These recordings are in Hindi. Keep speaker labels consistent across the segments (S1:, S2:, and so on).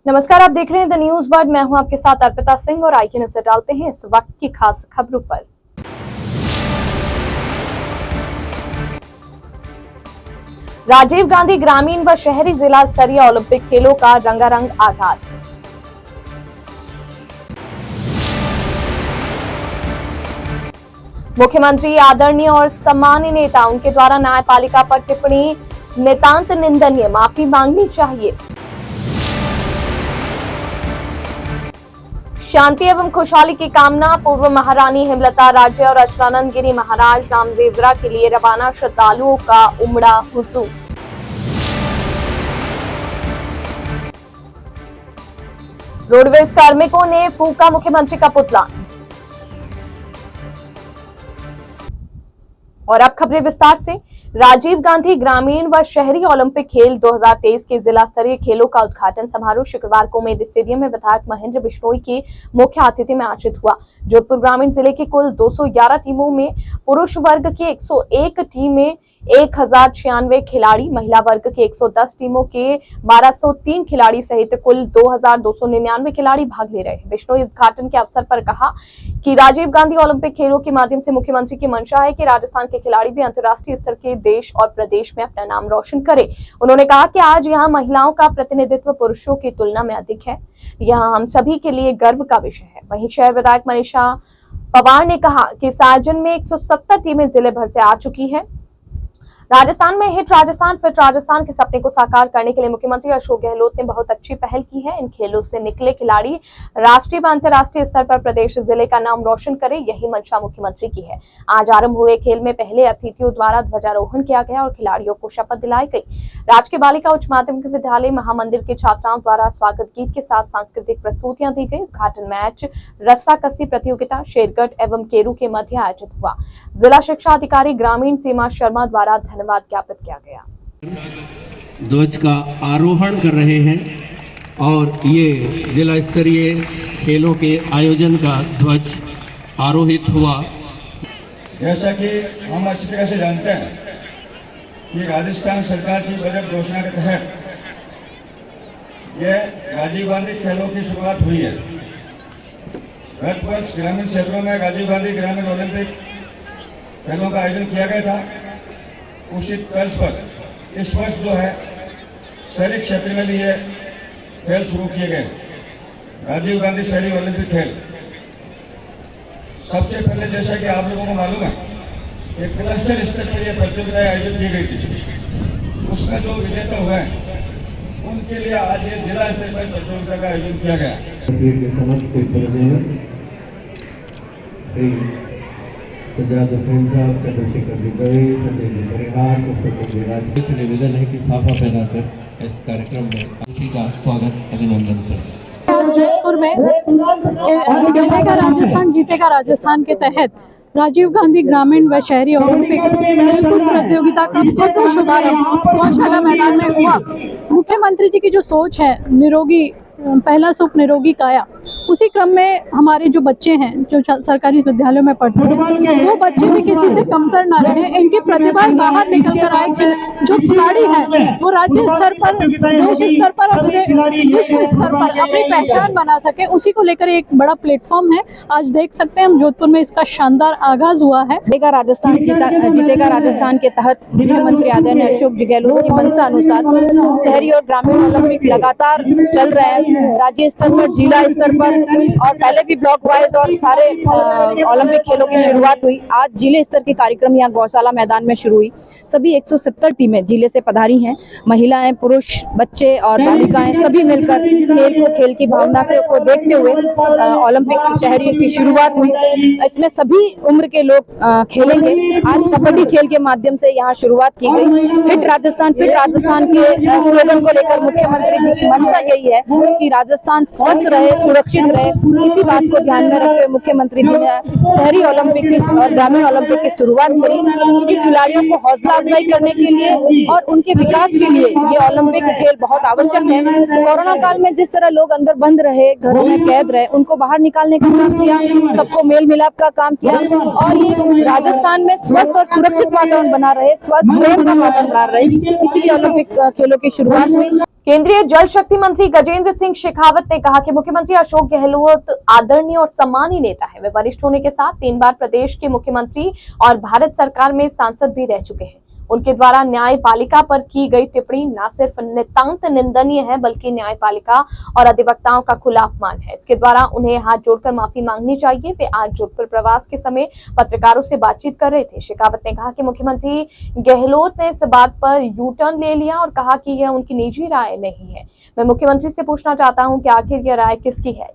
S1: नमस्कार, आप देख रहे हैं द न्यूज बर्ड। मैं हूं आपके साथ अर्पिता सिंह और आइए नजर डालते हैं इस वक्त की खास खबरों पर। राजीव गांधी ग्रामीण व शहरी जिला स्तरीय ओलंपिक खेलों का रंगारंग आगाज। मुख्यमंत्री आदरणीय और सम्मानीय नेता उनके द्वारा न्यायपालिका पर टिप्पणी नितांत निंदनीय, माफी मांगनी चाहिए। शांति एवं खुशहाली की कामना, पूर्व महारानी हेमलता राजे और अचलानंद गिरी महाराज रामदेवरा के लिए रवाना श्रद्धालुओं का उमड़ा हुजूम। रोडवेज कार्मिकों ने फूंका मुख्यमंत्री का पुतला। और अब खबरें विस्तार से। राजीव गांधी ग्रामीण व शहरी ओलंपिक खेल 2023 के जिला स्तरीय खेलों का उद्घाटन समारोह शुक्रवार को उम्मेद स्टेडियम में विधायक महेंद्र बिश्नोई के मुख्य आतिथ्य में आयोजित हुआ। जोधपुर ग्रामीण जिले की कुल 211 टीमों में पुरुष वर्ग की 101 टीम में 1096 खिलाड़ी, महिला वर्ग की 110 टीमों के 1203 खिलाड़ी सहित कुल 2299 खिलाड़ी भाग ले रहे हैं। बिश्नोई उद्घाटन के अवसर पर कहा कि राजीव गांधी ओलंपिक खेलों के माध्यम से मुख्यमंत्री की मंशा है कि राजस्थान के खिलाड़ी भी अंतर्राष्ट्रीय स्तर के देश और प्रदेश में अपना नाम रोशन करे। उन्होंने कहा कि आज यहाँ महिलाओं का प्रतिनिधित्व पुरुषों की तुलना में अधिक है, यह हम सभी के लिए गर्व का विषय है। वहीं शहर विधायक मनीषा पवार ने कहा कि इस आयोजन में 170 टीमें जिले भर से आ चुकी है। राजस्थान में हिट राजस्थान फिट राजस्थान के सपने को साकार करने के लिए मुख्यमंत्री अशोक गहलोत ने बहुत अच्छी पहल की है। इन खेलों से निकले खिलाड़ी राष्ट्रीय व अंतर्राष्ट्रीय स्तर पर प्रदेश जिले का नाम रोशन करें, यही मंशा मुख्यमंत्री की है। आज आरंभ हुए खेल में पहले अतिथियों द्वारा ध्वजारोहण किया गया और खिलाड़ियों को शपथ दिलाई गई। राजकीय बालिका उच्च माध्यमिक विद्यालय महामंदिर के छात्राओं द्वारा स्वागत गीत के साथ सांस्कृतिक प्रस्तुतियां दी गई। उद्घाटन मैच रस्साकसी प्रतियोगिता शेरगढ़ एवं केरू के मध्य आयोजित हुआ। जिला शिक्षा अधिकारी ग्रामीण सीमा शर्मा द्वारा धन्यवाद ज्ञापित किया गया।
S2: ध्वज का आरोहण कर रहे हैं और ये जिला स्तरीय खेलों के आयोजन का ध्वज आरोहित हुआ।
S3: जैसा कि हम अच्छी तरह से जानते हैं कि राजस्थान सरकार की बजट घोषणा के तहत यह राजीव गांधी खेलों की शुरुआत हुई है। गत वर्ष ग्रामीण क्षेत्रों में राजीव गांधी ग्रामीण ओलंपिक खेलों का आयोजन किया गया था। उसी तर्ज पर इस वर्ष जो है शहरी क्षेत्र में भी ये खेल शुरू किए गए, राजीव गांधी शहरी ओलंपिक खेल। सबसे पहले जैसा कि आप लोगों को मालूम है एक क्लस्टर स्तर पर यह प्रतियोगिता आयोजित की गई थी। उसमें जो विजेता हुए उनके लिए आज ये जिला स्तर पर प्रतियोगिता का आयोजन किया गया।
S2: निवेदन है कि साफा पहना कर इस कार्यक्रम में किसी का स्वागत अभिनंदन करें।
S4: जोधपुर में जिलेगा राजस्थान जीतेगा राजस्थान के तहत राजीव गांधी ग्रामीण व शहरी ओलंपिक खेलकूद प्रतियोगिता का भव्य शुभारंभ गौशाला मैदान में हुआ। मुख्यमंत्री जी की जो सोच है निरोगी पहला सुख निरोगी काया, उसी क्रम में हमारे जो बच्चे हैं जो सरकारी विद्यालयों में पढ़ते हैं वो बच्चे भी किसी से कमतर ना रहे, इनकी प्रतिभा बाहर निकल कर आए कि जो खिलाड़ी है वो राज्य स्तर पर, देश स्तर पर और विश्व स्तर पर अपनी पहचान बना सके, उसी को लेकर एक बड़ा प्लेटफॉर्म है। आज देख सकते हैं हम जोधपुर में इसका शानदार आगाज हुआ है।
S5: जीतेगा राजस्थान के तहत मुख्यमंत्री आदरणीय अशोक गहलोत की मंशा अनुसार शहरी और ग्रामीण ओलंपिक लगातार चल रहे हैं। राज्य स्तर पर, जिला स्तर पर और पहले भी ब्लॉक वाइज और सारे ओलंपिक खेलों की शुरुआत हुई। आज जिले स्तर के कार्यक्रम यहाँ गौशाला मैदान में शुरू हुई। सभी 170 टीमें जिले से पधारी हैं। महिलाएं, पुरुष, बच्चे और बालिकाएं सभी मिलकर खेल को खेल की भावना से को देखते हुए ओलंपिक शहरी की शुरुआत हुई। इसमें सभी उम्र के लोग खेलेंगे। आज कबड्डी खेल के माध्यम से यहाँ शुरुआत की गई। फिट राजस्थान के स्लोगन को लेकर मुख्यमंत्री जी की मंशा यही है कि राजस्थान स्वस्थ रहे, सुरक्षित रहे। इसी बात को ध्यान में रखते हुए मुख्यमंत्री जी ने शहरी ओलंपिक की और ग्रामीण ओलंपिक की शुरुआत करी, क्योंकि खिलाड़ियों को हौसला अफजाई करने के लिए और उनके विकास के लिए ये ओलंपिक खेल बहुत आवश्यक है। कोरोना काल में जिस तरह लोग अंदर बंद रहे, घरों में कैद रहे, उनको बाहर निकालने का काम किया, सबको मेल मिलाप का काम किया और ये राजस्थान में स्वस्थ और सुरक्षित वातावरण बना रहे, स्वस्थ प्रेम का वातावरण बना रहे, इसीलिए ओलंपिक खेलों की शुरुआत हुई।
S1: केंद्रीय जल शक्ति मंत्री गजेंद्र सिंह शेखावत ने कहा कि मुख्यमंत्री अशोक गहलोत आदरणीय और सम्मानीय नेता है। वे वरिष्ठ होने के साथ 3 बार प्रदेश के मुख्यमंत्री और भारत सरकार में सांसद भी रह चुके हैं। उनके द्वारा न्यायपालिका पर की गई टिप्पणी न सिर्फ नितांत निंदनीय है, बल्कि न्यायपालिका और अधिवक्ताओं का खुला अपमान है। इसके द्वारा उन्हें हाथ जोड़कर माफी मांगनी चाहिए। वे आज जोधपुर प्रवास के समय पत्रकारों से बातचीत कर रहे थे। शेखावत ने कहा कि मुख्यमंत्री गहलोत ने इस बात पर यू टर्न ले लिया और कहा कि यह उनकी निजी राय नहीं है। मैं मुख्यमंत्री से पूछना चाहता हूं कि आखिर यह राय किसकी है?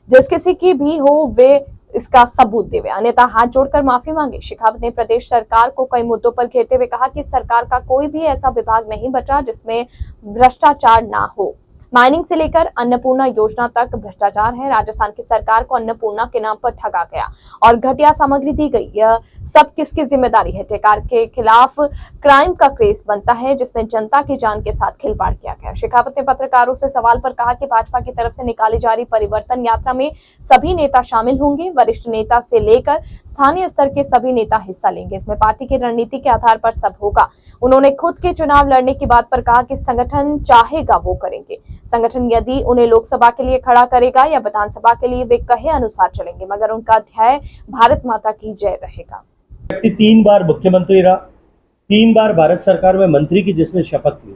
S1: जिस किसी की भी हो वे इसका सबूत देवे, अन्यथा हाथ जोड़कर माफी मांगे। शेखावत ने प्रदेश सरकार को कई मुद्दों पर घेरते हुए कहा कि सरकार का कोई भी ऐसा विभाग नहीं बचा जिसमें भ्रष्टाचार ना हो। माइनिंग से लेकर अन्नपूर्णा योजना तक भ्रष्टाचार है। राजस्थान की सरकार को अन्नपूर्णा के नाम पर ठगा गया और घटिया सामग्री दी गई। यह सब किसकी जिम्मेदारी है? सरकार के खिलाफ क्राइम का केस बनता है जिसमें जनता की जान के साथ खिलवाड़ किया गया। शेखावत ने पत्रकारों से सवाल पर कहा कि भाजपा की तरफ से निकाली जा रही परिवर्तन यात्रा में सभी नेता शामिल होंगे। वरिष्ठ नेता से लेकर स्थानीय स्तर के सभी नेता हिस्सा लेंगे। इसमें पार्टी की रणनीति के आधार पर सब होगा। उन्होंने खुद के चुनाव लड़ने की बात पर कहा कि संगठन चाहेगा वो करेंगे। संगठन यदि उन्हें लोकसभा के लिए खड़ा करेगा या विधानसभा के लिए वे कहे अनुसार चलेंगे, मगर उनका ध्येय भारत माता की जय रहेगा।
S6: 3 बार मुख्यमंत्री रहा, 3 बार भारत सरकार में मंत्री की जिसने शपथ ली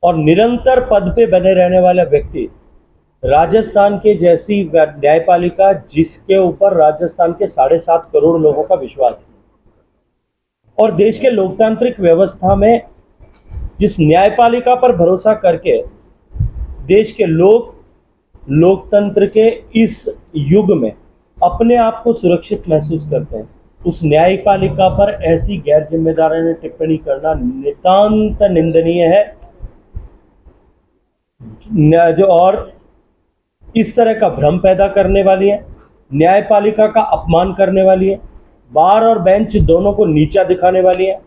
S6: और निरंतर पद पे बने रहने वाला व्यक्ति, राजस्थान के जैसी न्यायपालिका जिसके ऊपर राजस्थान के 7.5 करोड़ लोगों का विश्वास है और देश के लोकतांत्रिक व्यवस्था में जिस न्यायपालिका पर भरोसा करके देश के लोग लोकतंत्र के इस युग में अपने आप को सुरक्षित महसूस करते हैं, उस न्यायपालिका पर ऐसी गैर जिम्मेदाराना टिप्पणी करना नितांत निंदनीय है। जो और इस तरह का भ्रम पैदा करने वाली है, न्यायपालिका का अपमान करने वाली है, बार और बेंच दोनों को नीचा दिखाने वाली है।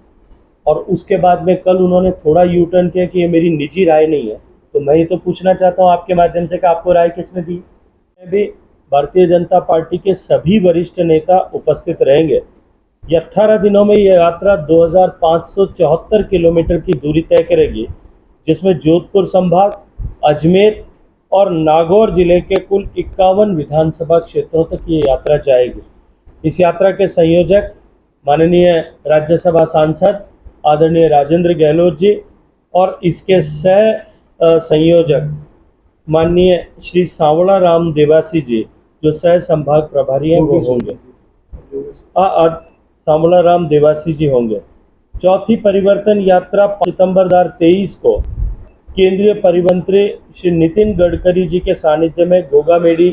S6: और उसके बाद में कल उन्होंने थोड़ा यू टर्न किया कि ये मेरी निजी राय नहीं है। तो मैं ये तो पूछना चाहता हूँ आपके माध्यम से कि आपको राय किसने दी? मैं भी भारतीय जनता पार्टी के सभी वरिष्ठ नेता उपस्थित रहेंगे। ये 18 दिनों में ये यात्रा 2574 किलोमीटर की दूरी तय करेगी, जिसमें जोधपुर संभाग, अजमेर और नागौर जिले के कुल 51 विधानसभा क्षेत्रों तक ये यात्रा जाएगी। इस यात्रा के संयोजक माननीय राज्यसभा सांसद आदरणीय राजेंद्र गहलोत जी और इसके सह संयोजक माननीय श्री सांवला राम देवासी जी जो सह संभाग प्रभारी हैं वो होंगे। सांवला राम देवासी जी होंगे। चौथी परिवर्तन यात्रा सितंबर 2023 को केंद्रीय परिवहन मंत्री श्री नितिन गडकरी जी के सानिध्य में गोगामेडी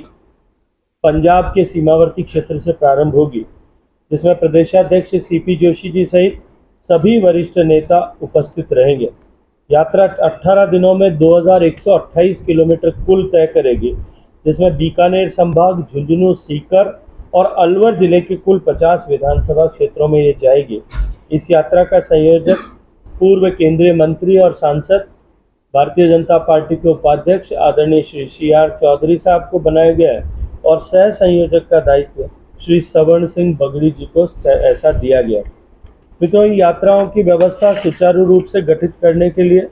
S6: पंजाब के सीमावर्ती क्षेत्र से प्रारंभ होगी, जिसमें प्रदेशाध्यक्ष सीपी जोशी जी सहित सभी वरिष्ठ नेता उपस्थित रहेंगे। यात्रा 18 दिनों में 2128 किलोमीटर कुल तय करेगी, जिसमें बीकानेर संभाग, झुंझुनू, सीकर और अलवर जिले के कुल 50 विधानसभा क्षेत्रों में ये जाएगी। इस यात्रा का संयोजक पूर्व केंद्रीय मंत्री और सांसद भारतीय जनता पार्टी के उपाध्यक्ष आदरणीय श्री CR चौधरी साहब को बनाया गया है और सह संयोजक का दायित्व श्री सवर्ण सिंह बगड़ी जी को ऐसा दिया गया है। मित्रों, इन यात्राओं की व्यवस्था सुचारू रूप से गठित करने के लिए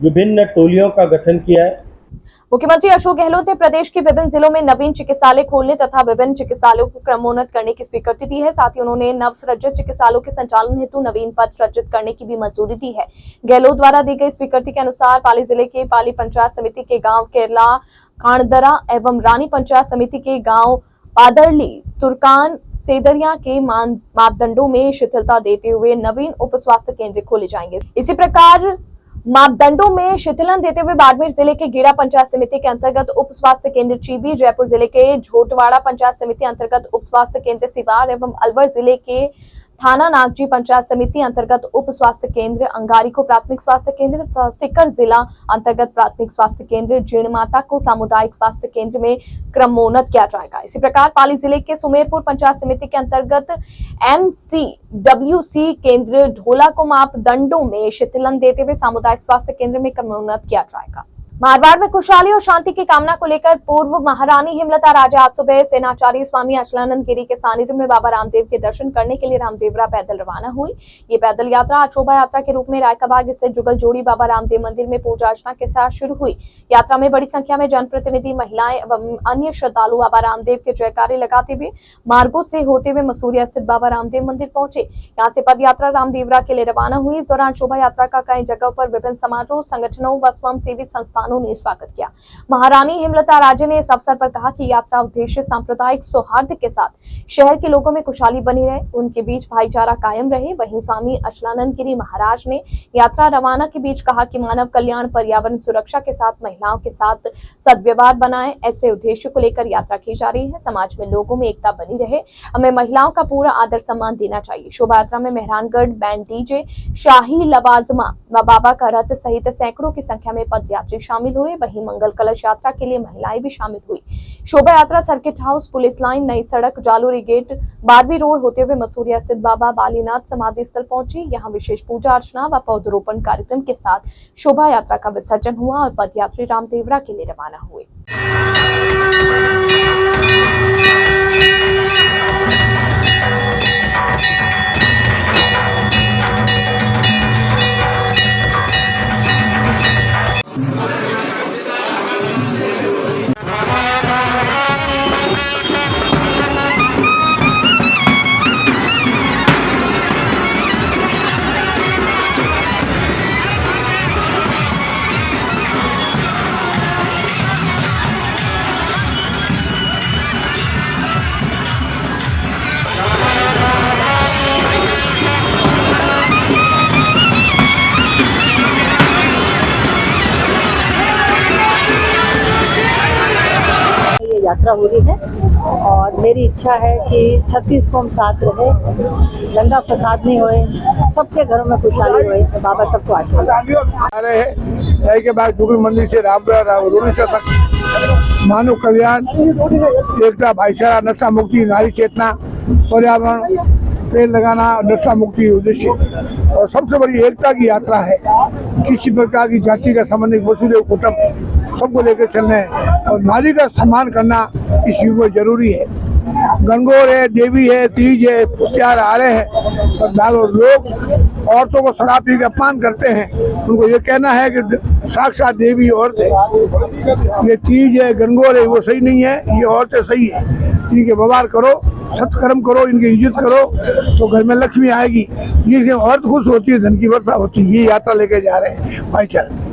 S6: विभिन्न टोलियों का गठन किया है।
S1: मुख्यमंत्री अशोक गहलोत ने प्रदेश के विभिन्न जिलों में नवीन चिकित्सालय खोलने तथा विभिन्न चिकित्सालयों को क्रमोन्नत करने की स्वीकृति दी है। साथ ही उन्होंने नवसृजित चिकित्सालयों के संचालन हेतु नवीन पद सृजित करने की भी मंजूरी दी है। गहलोत द्वारा दी गई स्वीकृति के अनुसार पाली जिले के पाली पंचायत समिति के गाँव केरला खाणदरा एवं रानी पंचायत समिति के गाँव पादरली तुर्कान सेदरिया के मापदंडों में शिथिलता देते हुए नवीन उप स्वास्थ्य केंद्र खोले जाएंगे। इसी प्रकार मापदंडों में शिथिलन देते हुए बाड़मेर जिले के गेड़ा पंचायत समिति के अंतर्गत उप स्वास्थ्य केंद्र चीबी, जयपुर जिले के झोटवाड़ा पंचायत समिति अंतर्गत उप स्वास्थ्य केंद्र सिवार एवं अलवर जिले के थाना नागजी पंचायत समिति अंतर्गत उप स्वास्थ्य केंद्र अंगारी को प्राथमिक स्वास्थ्य केंद्र तथा सीकर जिला अंतर्गत प्राथमिक स्वास्थ्य केंद्र जीणमाता को सामुदायिक स्वास्थ्य केंद्र में क्रमोन्नत किया जाएगा। इसी प्रकार पाली जिले के सुमेरपुर पंचायत समिति के अंतर्गत MCWC केंद्र ढोला को मापदंडों में शिथिलन देते हुए सामुदायिक स्वास्थ्य केंद्र में क्रमोन्नत किया जाएगा। मारवाड़ में खुशहाली और शांति की कामना को लेकर पूर्व महारानी हेमलता राजे आज सुबह सेनाचार्य स्वामी अचलानंद गिरी के सानिध्य में बाबा रामदेव के दर्शन करने के लिए रामदेवरा पैदल रवाना हुई। ये पैदल यात्रा आज शोभा यात्रा के रूप में रायकाबाग स्थित जुगल जोड़ी बाबा रामदेव मंदिर में पूजा अर्चना के साथ शुरू हुई। यात्रा में बड़ी संख्या में जनप्रतिनिधि, महिलाएं एवं अन्य श्रद्धालु बाबा रामदेव के जयकारे लगाते हुए मार्गों से होते हुए मसूरिया स्थित बाबा रामदेव मंदिर पहुंचे। यहाँ से पद यात्रा रामदेवरा के लिए रवाना हुई। इस दौरान शोभा यात्रा का कई जगहों पर विभिन्न समाजों, संगठनों व स्वयंसेवी संस्थानों ने स्वागत किया। महारानी हेमलता राजे ने इस अवसर पर कहा कि यात्रा उद्देश्य सांप्रदायिक सौहार्द के साथ शहर के लोगों में खुशहाली बनी रहे, उनके बीच भाईचारा कायम रहे। वहीं स्वामी अचलानंद गिरी महाराज ने यात्रा रवाना के बीच कहा कि मानव कल्याण, पर्यावरण सुरक्षा के साथ महिलाओं के साथ सद्व्यवहार बनाए, ऐसे उद्देश्य को लेकर यात्रा की जा रही है। समाज में लोगों में एकता बनी रहे, हमें महिलाओं का पूरा आदर सम्मान देना चाहिए। शोभा यात्रा में मेहरानगढ़ बैंड डीजे, शाही लवाजमा व बाबा का रथ सहित सैकड़ों की संख्या में पदयात्री शामिल हुए। वहीं मंगल कलश यात्रा के लिए महिलाएं भी शामिल हुई। शोभा यात्रा सर्किट हाउस, पुलिस लाइन, नई सड़क, जालोरी गेट, 12वीं रोड होते हुए मसूरिया स्थित बाबा बालीनाथ समाधि स्थल पहुंची। यहां विशेष पूजा अर्चना व पौधरोपण कार्यक्रम के साथ शोभा यात्रा का विसर्जन हुआ और पदयात्री रामदेवरा के लिए रवाना हुए।
S5: यात्रा हो रही है और मेरी इच्छा है कि 36 को हम साथ रहे, दंगा फसाद नहीं होए, सबके घरों में खुशहाली होए। तो बाबा सबको आशीर्वाद
S7: आ रहे हैं के बाद जुगल मंदिर से रामदेवरा तक मानव कल्याण, एकता, भाईचारा, नशा मुक्ति, नारी चेतना, पर्यावरण, पेड़ लगाना, नशा मुक्ति उद्देश्य और सबसे बड़ी एकता की यात्रा है। किसी प्रकार की जाति का संबंधित वसुदेव कुटुंब सबको लेकर चलना है और नारी का सम्मान करना इस युग में जरूरी है। गणगौर है, देवी है, तीज है, त्योहार आ रहे हैं और लोग औरतों को शराब पी के अपमान करते हैं। उनको ये कहना है कि साक्षात देवी औरत है, ये तीज है, गणगौर है, वो सही नहीं है, ये औरतें सही है। इनके व्यवहार करो, सत्कर्म करो, इनकी इज्जत करो तो घर में लक्ष्मी आएगी। जिसके औरत खुश होती है, धन की वर्षा होती है। ये यात्रा लेके जा रहे हैं भाईचारा।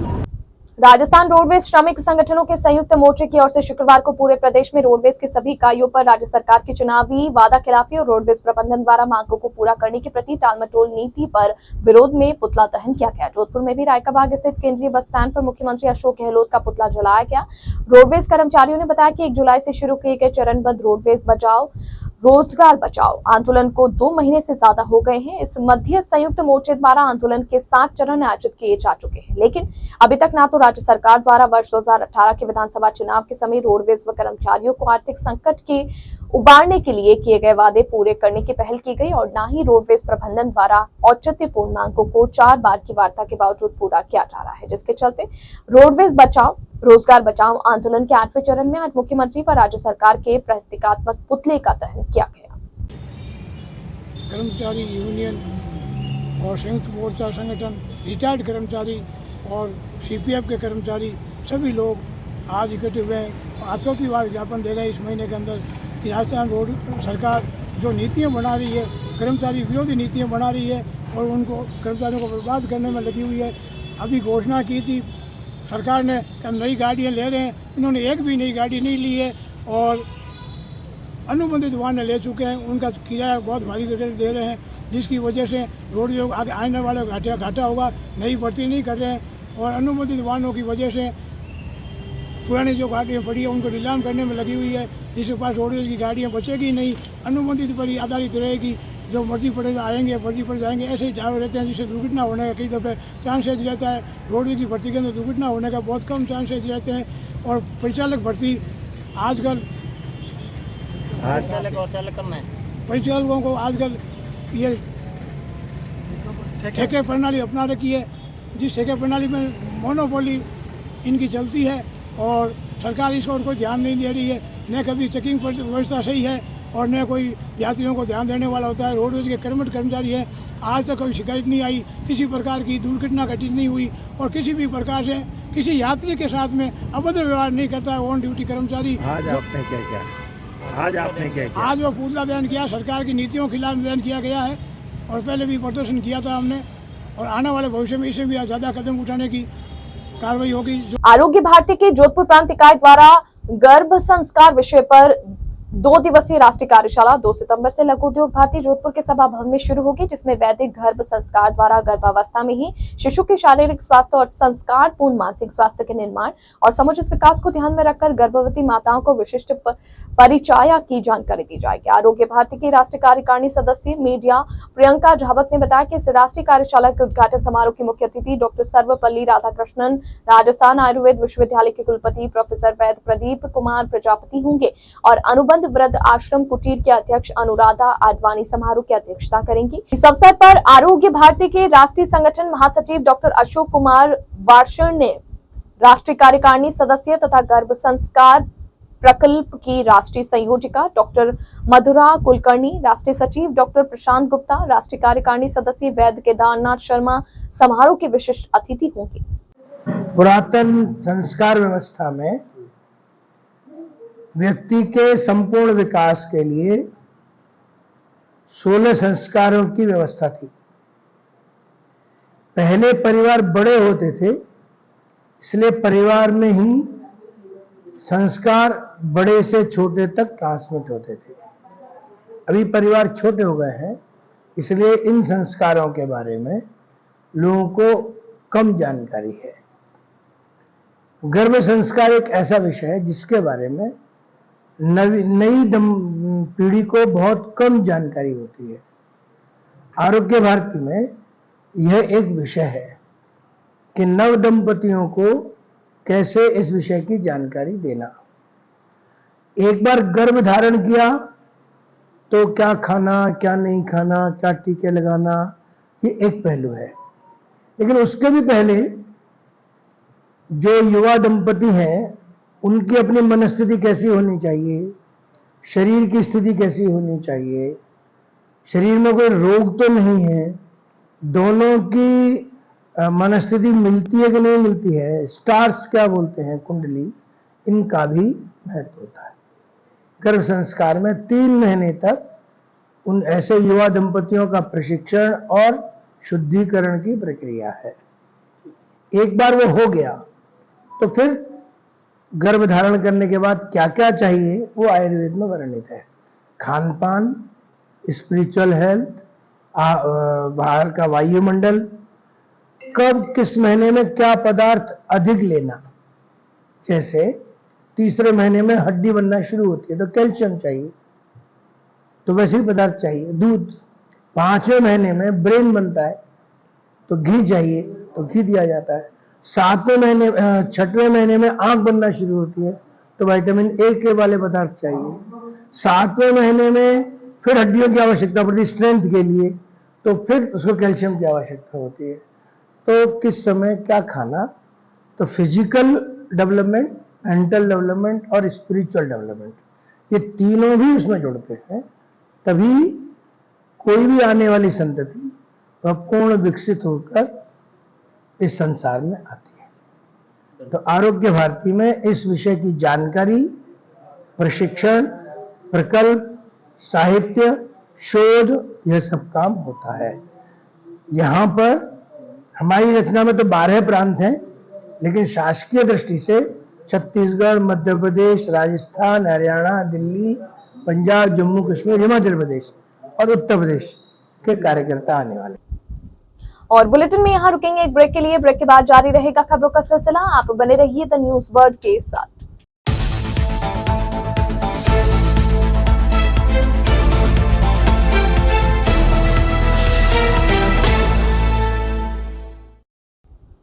S1: राजस्थान रोडवेज श्रमिक संगठनों के संयुक्त मोर्चे की ओर से शुक्रवार को पूरे प्रदेश में रोडवेज की सभी इकाइयों पर राज्य सरकार की चुनावी वादा खिलाफी और रोडवेज प्रबंधन द्वारा मांगों को पूरा करने के प्रति टालमटोल नीति पर विरोध में पुतला दहन किया गया। जोधपुर में भी रायकाबाग स्थित केंद्रीय बस स्टैंड पर मुख्यमंत्री अशोक गहलोत का पुतला जलाया गया। रोडवेज कर्मचारियों ने बताया कि 1 जुलाई से शुरू किए गए चरणबद्ध रोडवेज बचाओ रोजगार बचाओ आंदोलन को 2 महीने से ज्यादा हो गए हैं। इस मध्य संयुक्त मोर्चे द्वारा आंदोलन के 7 चरण आयोजित किए जा चुके हैं, लेकिन अभी तक ना तो राज्य सरकार द्वारा वर्ष 2018 के विधानसभा चुनाव के समय रोडवेज व कर्मचारियों को आर्थिक संकट के उबारने के लिए किए गए वादे पूरे करने की पहल की गई और न ही रोडवेज प्रबंधन द्वारा औचित्यपूर्ण मांगों को 4 बार की वार्ता के बावजूद पूरा किया जा रहा है, जिसके चलते रोडवेज बचाओ रोजगार बचाओ आंदोलन के 8वें चरण में आज मुख्यमंत्री व राज्य सरकार के प्रतीकात्मक पुतले का दहन किया गया।
S8: कर्मचारी यूनियन और संयुक्त मोर्चा संगठन, रिटायर्ड कर्मचारी और सीपीएफ के कर्मचारी सभी लोग आज इकट्ठे हुए हैं। आज चौथी बार ज्ञापन दे रहे हैं इस महीने के अंदर कि राजस्थान रोड सरकार जो नीतियाँ बना रही है, कर्मचारी विरोधी नीतियाँ बना रही है और उनको कर्मचारियों को बर्बाद करने में लगी हुई है। अभी घोषणा की थी सरकार ने कि हम नई गाड़ियाँ ले रहे हैं, इन्होंने एक भी नई गाड़ी नहीं ली है और अनुबंधित वाहन ले चुके हैं, उनका किराया बहुत भारी दे रहे हैं, जिसकी वजह से रोड जो आगे आने वाले घाटा होगा। नई भर्ती नहीं कर रहे हैं और अनुबंधित वाहनों की वजह से पुरानी जो गाड़ियाँ पड़ी है उनको नीलाम करने में लगी हुई है, जिसके पास रोडवेज की गाड़ियाँ बचेगी नहीं, अनुबंधित पर ही आधारित रहेगी। जो मर्जी पड़ेगा आएंगे, मर्जी पर जाएंगे, ऐसे ही ड्राइवर रहते हैं जिससे दुर्घटना होने का कई दफ़े चांसेज रहता है। रोडवेज की भर्ती के अंदर दुर्घटना होने का बहुत कम चांसेज रहते हैं और परिचालक भर्ती आजकल परिचालकों को आजकल ये ठेके प्रणाली अपना रखी है, जिस ठेके प्रणाली में मोनोपोली इनकी चलती है और सरकार इस ओर कोई ध्यान नहीं दे रही है। न कभी चेकिंग व्यवस्था सही है और न कोई यात्रियों को ध्यान देने वाला होता है। रोडवेज के कर्मचारी हैं, आज तक कोई शिकायत नहीं आई, किसी प्रकार की दुर्घटना घटित नहीं हुई और किसी भी प्रकार से किसी यात्री के साथ में अभद्र व्यवहार नहीं करता है ऑन ड्यूटी कर्मचारी।
S7: आज आपने क्या किया?
S8: आज वो पुतला दहन किया, सरकार की नीतियों के खिलाफ दहन किया गया है और पहले भी प्रदर्शन किया था हमने और आने वाले भविष्य में इसे भी ज़्यादा कदम उठाने की कार्रवाई होगी।
S1: आरोग्य भारती के जोधपुर प्रांत इकाई द्वारा गर्भ संस्कार विषय पर 2 दिवसीय राष्ट्रीय कार्यशाला 2 सितंबर से लघु उद्योग भारती जोधपुर के सभा भवन में शुरू होगी, जिसमें वैदिक गर्भ संस्कार द्वारा गर्भावस्था में ही शिशु के शारीरिक स्वास्थ्य और संस्कार पूर्ण मानसिक स्वास्थ्य के निर्माण और समुचित विकास को ध्यान में रखकर गर्भवती माताओं को विशिष्ट परिचर्या की जानकारी दी जाएगी। आरोग्य भारती की राष्ट्रीय कार्यकारिणी सदस्य मीडिया प्रियंका झावक ने बताया कि इस राष्ट्रीय कार्यशाला के उद्घाटन समारोह की मुख्य अतिथि डॉक्टर सर्वपल्ली राधाकृष्णन, राजस्थान आयुर्वेद विश्वविद्यालय के कुलपति प्रोफेसर वैद्य प्रदीप कुमार प्रजापति होंगे और अनुबंध वृद्ध आश्रम कुटीर के अध्यक्ष अनुराधा आडवाणी समारोह की अध्यक्षता करेंगी। इस अवसर पर आरोग्य भारती के राष्ट्रीय संगठन महासचिव डॉक्टर अशोक कुमार वार्षण ने राष्ट्रीय कार्यकारिणी सदस्य तथा गर्भ संस्कार प्रकल्प की राष्ट्रीय संयोजिका डॉक्टर मधुरा कुलकर्णी, राष्ट्रीय सचिव डॉक्टर प्रशांत गुप्ता, राष्ट्रीय कार्यकारिणी सदस्य वैद्य केदारनाथ शर्मा समारोह के विशिष्ट अतिथि होंगे।
S9: पुरातन संस्कार व्यवस्था में व्यक्ति के संपूर्ण विकास के लिए 16 संस्कारों की व्यवस्था थी। पहले परिवार बड़े होते थे, इसलिए परिवार में ही संस्कार बड़े से छोटे तक ट्रांसमिट होते थे। अभी परिवार छोटे हो गए हैं, इसलिए इन संस्कारों के बारे में लोगों को कम जानकारी है। गर्भ संस्कार एक ऐसा विषय है जिसके बारे में नई पीढ़ी को बहुत कम जानकारी होती है। आरोग्य भारती में यह एक विषय है कि नव दंपतियों को कैसे इस विषय की जानकारी देना। एक बार गर्भ धारण किया तो क्या खाना, क्या नहीं खाना, क्या टीके लगाना, ये एक पहलू है। लेकिन उसके भी पहले जो युवा दंपति हैं उनकी अपनी मनस्थिति कैसी होनी चाहिए, शरीर की स्थिति कैसी होनी चाहिए, शरीर में कोई रोग तो नहीं है, दोनों की मनस्थिति मिलती है कि नहीं मिलती है, स्टार्स क्या बोलते हैं, कुंडली, इनका भी महत्व होता है। गर्भ संस्कार में 3 महीने तक उन ऐसे युवा दंपतियों का प्रशिक्षण और शुद्धिकरण की प्रक्रिया है। एक बार वो हो गया तो फिर गर्भ धारण करने के बाद क्या क्या चाहिए वो आयुर्वेद में वर्णित है। खान पान, स्पिरिचुअल हेल्थ, बाहर का वायुमंडल, कब किस महीने में क्या पदार्थ अधिक लेना। जैसे तीसरे महीने में हड्डी बनना शुरू होती है तो कैल्शियम चाहिए, तो वैसे ही पदार्थ चाहिए। दूध, 5वें महीने में ब्रेन बनता है तो घी चाहिए तो घी दिया जाता है। 6वें महीने में आंख बनना शुरू होती है तो विटामिन ए के वाले पदार्थ चाहिए। 7वें महीने में फिर हड्डियों की आवश्यकता पड़ती है स्ट्रेंथ के लिए, तो फिर उसको कैल्शियम की आवश्यकता होती है। तो किस समय क्या खाना, तो फिजिकल डेवलपमेंट, मेंटल डेवलपमेंट और स्पिरिचुअल डेवलपमेंट, ये तीनों भी उसमें जुड़ते हैं, तभी कोई भी आने वाली संतति वह पूर्ण विकसित होकर इस संसार में आती है। तो आरोग्य भारती में इस विषय की जानकारी, प्रशिक्षण, प्रकल्प, साहित्य, शोध, यह सब काम होता है। यहाँ पर हमारी रचना में तो 12 प्रांत हैं, लेकिन शासकीय दृष्टि से छत्तीसगढ़, मध्य प्रदेश, राजस्थान, हरियाणा, दिल्ली, पंजाब, जम्मू कश्मीर, हिमाचल प्रदेश और उत्तर प्रदेश के कार्यकर्ता आने वाले।
S1: और बुलेटिन में यहाँ रुकेंगे एक ब्रेक के लिए। ब्रेक के बाद जारी रहेगा खबरों का सिलसिला। आप बने रहिए द न्यूज वर्ल्ड के साथ।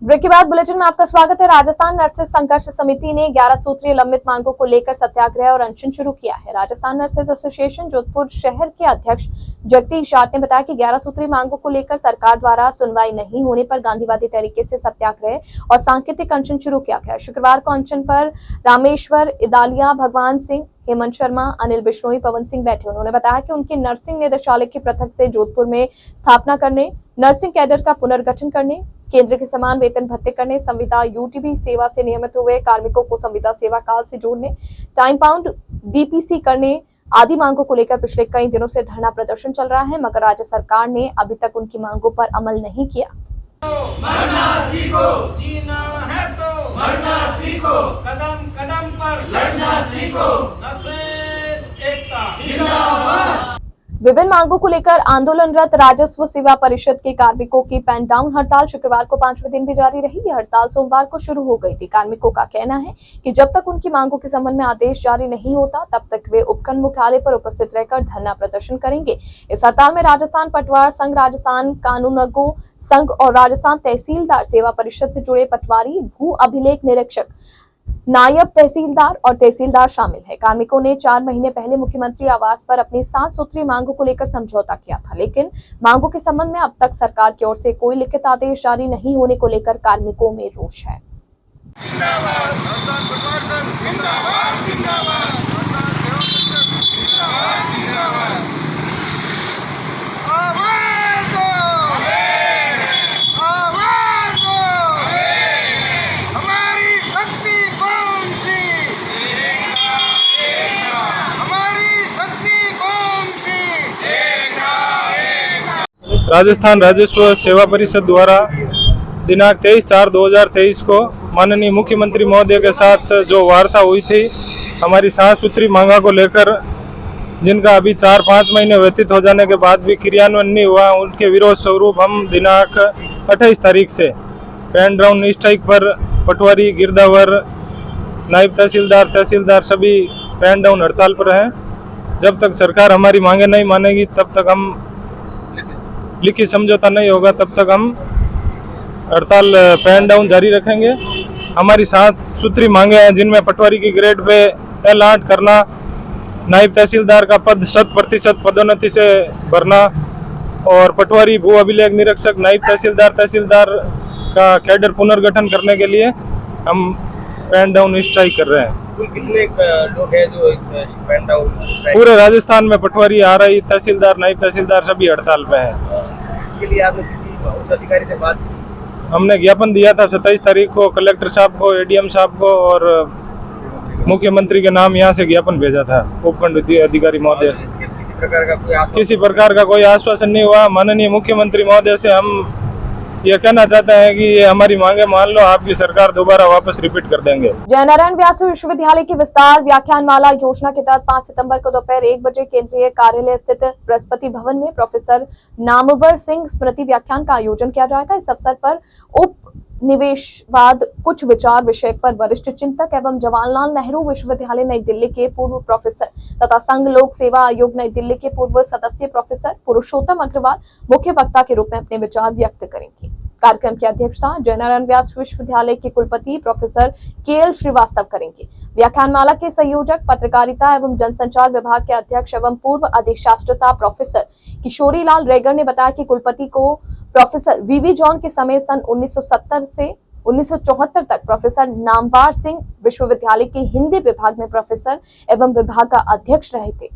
S1: ब्रेक के बाद बुलेटिन में आपका स्वागत है। राजस्थान नर्सेज संघर्ष समिति ने 11 सूत्रीय लंबित मांगों को लेकर सत्याग्रह और अनशन शुरू किया है। राजस्थान नर्सेज एसोसिएशन जोधपुर शहर के अध्यक्ष जगदीश जाट ने बताया कि 11 सूत्रीय मांगों को लेकर सरकार द्वारा सुनवाई नहीं होने पर गांधीवादी तरीके से सत्याग्रह और सांकेतिक अनशन शुरू किया गया। शुक्रवार को अनशन पर रामेश्वर, इदालिया, भगवान सिंह, हेमंत शर्मा, अनिल बिश्नोई, पवन सिंह बैठे। उन्होंने बताया कि उनकी नर्सिंग निदेशालय की पृथक से जोधपुर में स्थापना करने, नर्सिंग कैडर का पुनर्गठन करने, केंद्र के समान वेतन भत्ते करने, संविदा यूटीबी सेवा से नियमित हुए कार्मिकों को संविदा सेवा काल से जोड़ने, टाइम बाउंड डीपीसी करने आदि मांगों को लेकर पिछले कई दिनों से धरना प्रदर्शन चल रहा है, मगर राज्य सरकार ने अभी तक उनकी मांगों पर अमल नहीं किया।
S10: मरना सीखो, जीना है तो मरना सीखो, कदम कदम पर लड़ना सीखो, नर्सेज एकता जिंदाबाद।
S1: विभिन्न मांगों को लेकर आंदोलनरत राजस्व सेवा परिषद के कार्मिकों की पेन डाउन हड़ताल शुक्रवार को 5वें दिन भी जारी रही। यह हड़ताल सोमवार को शुरू हो गई थी। कार्मिकों का कहना है कि जब तक उनकी मांगों के संबंध में आदेश जारी नहीं होता तब तक वे उपखंड मुख्यालय पर उपस्थित रहकर धरना प्रदर्शन करेंगे। इस हड़ताल में राजस्थान पटवार संघ, राजस्थान कानूनगो संघ और राजस्थान तहसीलदार सेवा परिषद से जुड़े पटवारी, भू अभिलेख निरीक्षक, नायब तहसीलदार और तहसीलदार शामिल है। कार्मिकों ने 4 महीने पहले मुख्यमंत्री आवास पर अपनी 7 सूत्रीय मांगों को लेकर समझौता किया था, लेकिन मांगों के संबंध में अब तक सरकार की ओर से कोई लिखित आदेश जारी नहीं होने को लेकर कार्मिकों में रोष है।
S11: राजस्थान राजस्व सेवा परिषद द्वारा दिनांक 23/4/2023 को माननीय मुख्यमंत्री महोदय के साथ जो वार्ता हुई थी हमारी 7 सूत्री मांगा को लेकर, जिनका अभी 4-5 महीने व्यतीत हो जाने के बाद भी क्रियान्वयन नहीं हुआ, उनके विरोध स्वरूप हम दिनांक 28 तारीख से पेन डाउन स्ट्राइक पर पटवारी, गिरदावर, नायब तहसीलदार, तहसीलदार सभी पेन डाउन हड़ताल पर हैं। जब तक सरकार हमारी मांगे नहीं मानेगी तब तक हम लिखित समझौता नहीं होगा तब तक हम हड़ताल पेन डाउन जारी रखेंगे। हमारी 7 सूत्री मांगे हैं, जिनमें पटवारी की ग्रेड पे L8 करना, नायब तहसीलदार का पद 100% पदोन्नति से भरना और पटवारी, भू अभिलेख निरीक्षक, नायब तहसीलदार, तहसीलदार का कैडर पुनर्गठन करने के लिए हम पेन डाउन स्ट्राइक कर रहे हैं।
S10: कितने लोग हैं जो पेन डाउन?
S11: पूरे राजस्थान में पटवारी, RI, तहसीलदार, नायब तहसीलदार सभी हड़ताल पे हैं।
S10: इसके लिए आपने किसी उच्च अधिकारी से बात की?
S11: हमने ज्ञापन दिया था 27 तारीख को कलेक्टर साहब को, ADM साहब को और मुख्यमंत्री के नाम यहाँ से ज्ञापन भेजा था उपखंड अधिकारी महोदय। किसी प्रकार का कोई आश्वासन नहीं हुआ। माननीय मुख्यमंत्री महोदय से हम ये कहना चाहते हैं कि ये हमारी मांगे मान लो, आपकी सरकार दोबारा वापस रिपीट कर देंगे।
S1: जयनारायण व्यास विश्वविद्यालय की विस्तार व्याख्यानमाला योजना के तहत 5 सितंबर को दोपहर 1 बजे केंद्रीय कार्यालय स्थित बृहस्पति भवन में प्रोफेसर नामवर सिंह स्मृति व्याख्यान का आयोजन किया जाएगा। इस अवसर पर उपनिवेशवाद कुछ विचार विषय पर वरिष्ठ चिंतक एवं जवाहरलाल नेहरू विश्वविद्यालय नई दिल्ली के पूर्व प्रोफेसर तथा संघ लोक सेवा आयोग नई दिल्ली के पूर्व सदस्य प्रोफेसर पुरुषोत्तम अग्रवाल मुख्य वक्ता के रूप में अपने विचार व्यक्त करेंगे। कार्यक्रम की अध्यक्षता जयनारायण व्यास विश्वविद्यालय के कुलपति प्रोफेसर KL श्रीवास्तव करेंगे। व्याख्यानमाला के संयोजक पत्रकारिता एवं जनसंचार विभाग के अध्यक्ष एवं पूर्व अधिष्ठाता प्रोफेसर किशोरीलाल रेगर ने बताया कि कुलपति को प्रोफेसर VV जॉन के समय सन 1970 से 1974 तक प्रोफेसर नामवर सिंह विश्वविद्यालय के हिंदी विभाग में प्रोफेसर एवं विभाग का अध्यक्ष रहे थे।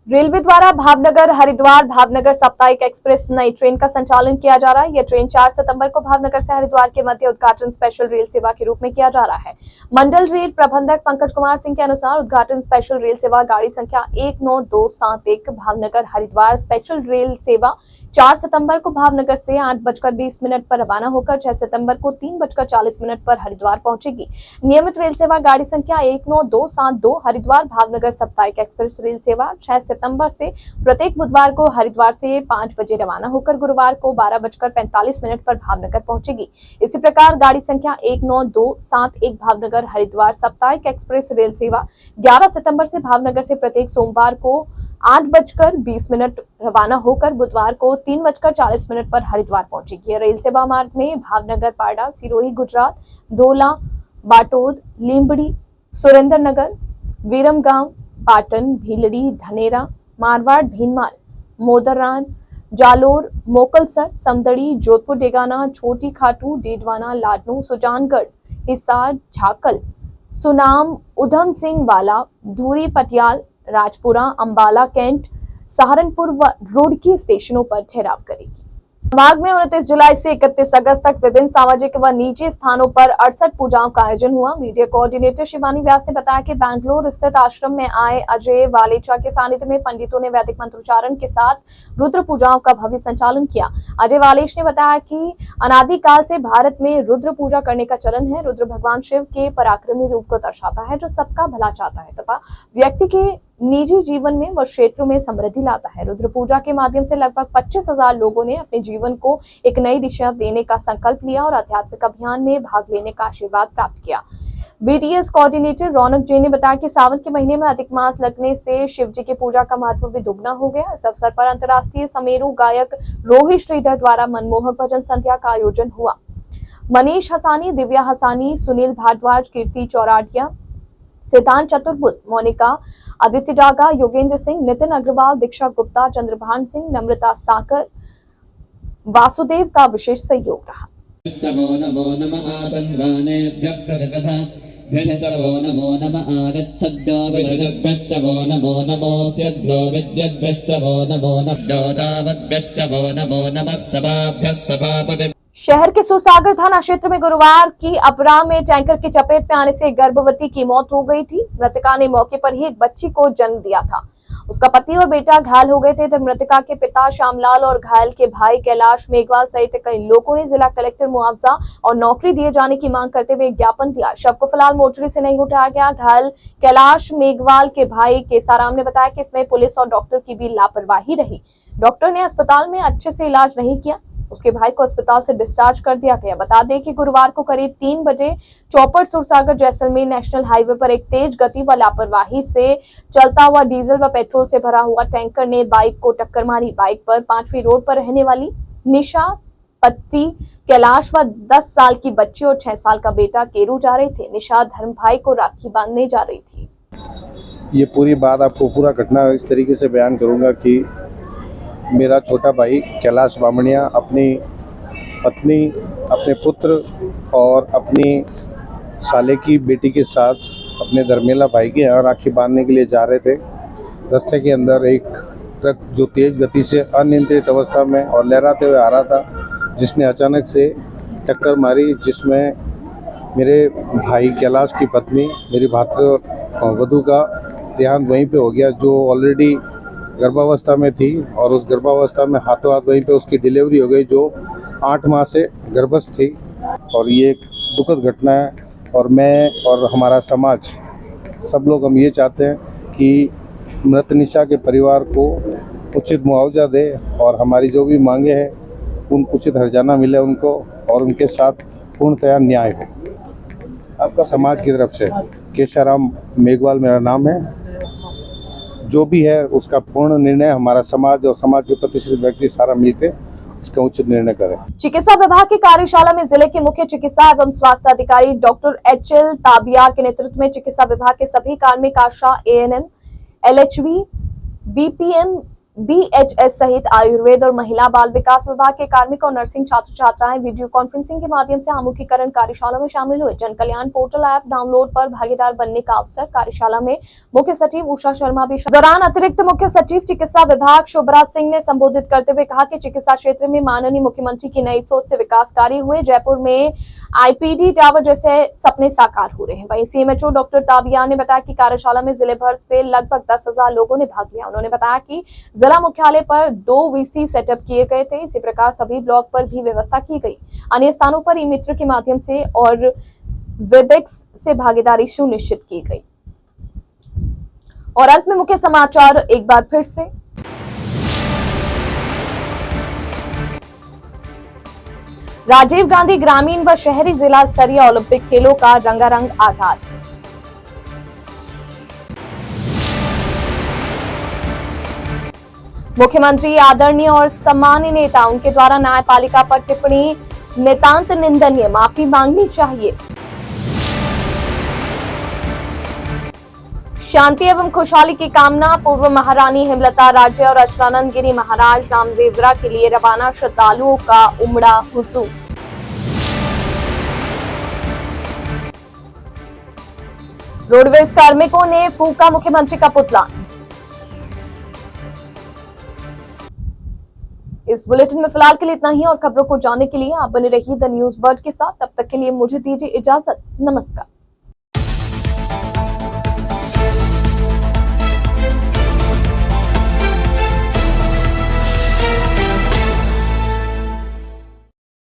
S1: रेलवे द्वारा भावनगर हरिद्वार भावनगर साप्ताहिक एक्सप्रेस नई ट्रेन का संचालन किया जा रहा है। यह ट्रेन 4 सितंबर को भावनगर से हरिद्वार के मध्य उद्घाटन स्पेशल रेल सेवा के रूप में किया जा रहा है। मंडल रेल प्रबंधक पंकज कुमार सिंह के अनुसार उद्घाटन स्पेशल रेल सेवा गाड़ी संख्या 19271 भावनगर हरिद्वार स्पेशल रेल सेवा 4 सितंबर को भावनगर से 8:20 पर रवाना होकर 6 सितंबर को 3:40 पर हरिद्वार पहुंचेगी। नियमित रेल सेवा गाड़ी संख्या 19272 हरिद्वार भावनगर साप्ताहिक एक्सप्रेस रेल सेवा 6 सितंबर सितंबर से प्रत्येक बुधवार को हरिद्वार से 5 बजे रवाना होकर गुरुवार को 12:45 पर भावनगर पहुंचेगी। इसी प्रकार गाड़ी संख्या 19271 भावनगर हरिद्वार साप्ताहिक एक्सप्रेस रेल सेवा 11 सितंबर से भावनगर से प्रत्येक सोमवार को 8:20 रवाना होकर बुधवार को 3:40 पर हरिद्वार पहुंचेगी। रेल सेवा मार्ग में भावनगर, पाड़ा, सिरोही गुजरात, धोला, बाटोद, लींबड़ी, सुरेंद्रनगर, विरमगांव, पाटन, भीलड़ी, धनेरा, मारवाड़, भीनमाल, मोदरान, जालोर, मोकलसर, समदड़ी, जोधपुर, डेगाना, छोटी खाटू, डीडवाना, लाडनू, सुजानगढ़, हिसार, झाकल, सुनाम, उधम सिंह वाला, धूरी, पटियाल, राजपुरा, अंबाला, कैंट, सहारनपुर व रुड़की स्टेशनों पर ठहराव करेगी। संभाग में 29 जुलाई से 31 अगस्त तक विभिन्न सामाजिक व निजी स्थानों पर 68 पूजाओं का आयोजन हुआ। मीडिया कोऑर्डिनेटर शिवानी व्यास ने बताया कि बैंगलोर स्थित आश्रम में आए अजय वालेचा के सानिध्य में पंडितों ने वैदिक मंत्रोच्चारण के साथ रुद्र पूजाओं का भव्य संचालन किया। अजय वालेच ने बताया कि अनादिकाल से भारत में रुद्र पूजा करने का चलन है। रुद्र भगवान शिव के पराक्रमी रूप को दर्शाता है जो सबका भला चाहता है तथा व्यक्ति के निजी जीवन में व क्षेत्रों में समृद्धि लाता है। रुद्र पूजा के माध्यम से लगभग 25,000 लोगों ने अपने जीवन को एक नई दिशा देने का संकल्प लिया और आध्यात्मिक अभियान में भाग लेने का आशीर्वाद प्राप्त किया। VTS कोऑर्डिनेटर रौनक जैन ने बताया कि सावन के महीने में अधिक मास लगने से शिव जी की पूजा का महत्व भी दुगना हो गया। इस अवसर पर अंतर्राष्ट्रीय समेरू गायक रोहित श्रीधर द्वारा मनमोहक भजन संध्या का आयोजन हुआ। मनीष हसानी, दिव्या हसानी, सुनील भारद्वाज, कीर्ति चौराडिया, सिद्धांत चतुर्बुद्ध, मोनिका, आदित्य डागा, योगेंद्र सिंह, नितिन अग्रवाल, दीक्षा गुप्ता, चंद्रभान सिंह, नम्रता साकर, वासुदेव का विशेष सहयोग रहा। शहर के सुरसागर थाना क्षेत्र में गुरुवार की अपराह में टैंकर की चपेट में आने से एक गर्भवती की मौत हो गई थी। मृतका ने मौके पर ही एक बच्ची को जन्म दिया था। उसका पति और बेटा घायल हो गए थे। तब मृतका के पिता श्यामलाल और घायल के भाई कैलाश मेघवाल सहित कई लोगों ने जिला कलेक्टर मुआवजा और नौकरी दिए जाने की मांग करते हुए ज्ञापन दिया। शव को फिलहाल मोर्चरी से नहीं उठाया गया। घायल कैलाश मेघवाल के भाई केसाराम ने बताया कि इसमें पुलिस और डॉक्टर की भी लापरवाही रही। डॉक्टर ने अस्पताल में अच्छे से इलाज नहीं किया। उसके भाई को अस्पताल से डिस्चार्ज कर दिया गया। बता दें कि गुरुवार को करीब 3 बजे चौपड़ सुरसागर जैसलमेर नेशनल हाईवे पर एक तेज गति व लापरवाही से चलता हुआ डीजल व पेट्रोल से भरा हुआ टैंकर ने बाइक को टक्कर मारी। बाइक पर 5वीं रोड पर रहने वाली निशा, पति कैलाश व 10 साल की बच्ची और 6 साल का बेटा केरू जा रहे थे। निशा धर्म भाई को राखी बांधने जा रही थी।
S12: ये पूरी बात आपको पूरा घटना इस तरीके से बयान करूंगा कि मेरा छोटा भाई कैलाश बामणिया अपनी पत्नी, अपने पुत्र और अपनी साले की बेटी के साथ अपने धर्मेला भाई के यहाँ राखी बांधने के लिए जा रहे थे। रास्ते के अंदर एक ट्रक जो तेज़ गति से अनियंत्रित अवस्था में और लहराते हुए आ रहा था, जिसने अचानक से टक्कर मारी, जिसमें मेरे भाई कैलाश की पत्नी, मेरी भातृवधू का देहांत वहीं पे हो गया, जो ऑलरेडी गर्भावस्था में थी और उस गर्भावस्था में हाथों हाथ वहीं पे उसकी डिलीवरी हो गई, जो 8 माह से गर्भस्थ थी। और ये एक दुखद घटना है और मैं और हमारा समाज सब लोग हम ये चाहते हैं कि मृत निशा के परिवार को उचित मुआवजा दे और हमारी जो भी मांगे हैं उन उचित हर्जाना मिले उनको और उनके साथ पूर्णतया न्याय हो। आपका समाज की तरफ से केशाराम मेघवाल मेरा नाम है। जो भी है उसका पूर्ण निर्णय हमारा समाज और समाज के प्रतिष्ठित व्यक्ति सारा मिलकर इसका उचित निर्णय करें। चिकित्सा
S1: विभाग की कार्यशाला में जिले के मुख्य चिकित्सा एवं स्वास्थ्य अधिकारी डॉक्टर HL ताबियार के नेतृत्व में चिकित्सा विभाग के सभी कार्मिक, आशा, ANM, LHV, BPM, BHS सहित आयुर्वेद और महिला बाल विकास विभाग के कार्मिक और नर्सिंग छात्र छात्राएं वीडियो कॉन्फ्रेंसिंग के माध्यम से आमुखीकरण कार्यशाला में शामिल हुए। जन कल्याण पोर्टल ऐप डाउनलोड पर भागीदार बनने का अवसर। कार्यशाला में मुख्य सचिव उषा शर्मा भी दौरान अतिरिक्त मुख्य सचिव चिकित्सा विभाग शुभराज सिंह ने संबोधित करते हुए कहा कि चिकित्सा क्षेत्र में माननीय मुख्यमंत्री की नई सोच से विकास कार्य हुए। जयपुर में IPD टावर जैसे सपने साकार हो रहे हैं। वहीं CMHO डॉक्टर ताबियार ने बताया कि कार्यशाला में जिले भर से लगभग 10,000 लोगों ने भाग लिया। उन्होंने बताया कि जिला मुख्यालय पर 2 VC सेटअप किए गए थे। इसी प्रकार सभी ब्लॉक पर भी व्यवस्था की गई। अन्य स्थानों पर ई-मित्र के माध्यम से और वेबएक्स से भागीदारी सुनिश्चित की गई। और अंत में मुख्य समाचार एक बार फिर से। राजीव गांधी ग्रामीण व शहरी जिला स्तरीय ओलंपिक खेलों का रंगारंग आगाज। मुख्यमंत्री आदरणीय और सम्मानीय नेता, उनके द्वारा न्यायपालिका पर टिप्पणी नितांत निंदनीय, माफी मांगनी चाहिए। शांति एवं खुशहाली की कामना, पूर्व महारानी हेमलता राजे और अचलानंद गिरी महाराज नामदेवरा के लिए रवाना श्रद्धालुओं का उमड़ा हुजूम। रोडवेज कार्मिकों ने फूका मुख्यमंत्री का पुतला। इस बुलेटिन में फिलहाल के लिए इतना ही और खबरों को जानने के लिए आप बने रहिए द न्यूज बर्ड के साथ। तब तक के लिए मुझे दीजिए इजाजत। नमस्कार।